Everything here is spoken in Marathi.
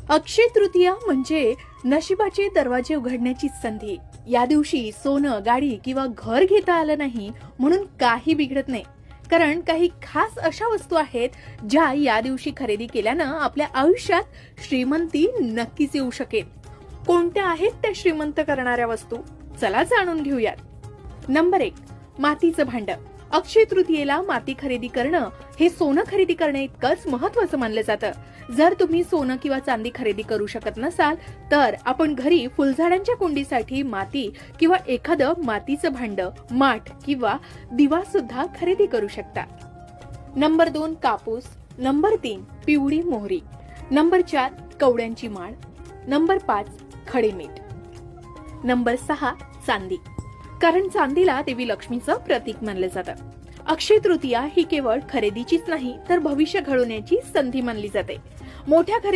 अक्षय तृतीया म्हणजे नशिबाचे दरवाजे उघडण्याची संधी. या दिवशी सोनं, गाडी किंवा घर घेता आलं नाही म्हणून काही बिघडत नाही. कारण काही खास अशा वस्तू आहेत ज्या या दिवशी खरेदी केल्यानं आपल्या आयुष्यात श्रीमंती नक्कीच येऊ शकेल. कोणत्या आहेत त्या श्रीमंत करणाऱ्या वस्तू? चला जाणून घेऊयात. नंबर 1, मातीचं भांड. अक्षय तृतीयेला माती खरेदी करणं हे सोनं खरेदी करणे इतकंच महत्वाचं मानलं जातं. जर तुम्ही सोनं किंवा चांदी खरेदी करू शकत नसाल तर आपण घरी फुलझाडांच्या कुंडीसाठी माती किंवा एखादं मातीचं भांड, माठ किंवा दिवा सुद्धा खरेदी करू शकता. नंबर 2, कापूस. नंबर 3, पिवळी मोहरी. नंबर 4, कवड्यांची माळ. नंबर 5, खडे मीठ. नंबर 6, चांदी. कारण चांदीला देवी लक्ष्मीचं प्रतीक मानलं जातं. अक्षय तृतीया ही केवळ खरेदीचीच नाही तर भविष्य घडवण्याची संधी मानली जाते. मोठ्या खरेदी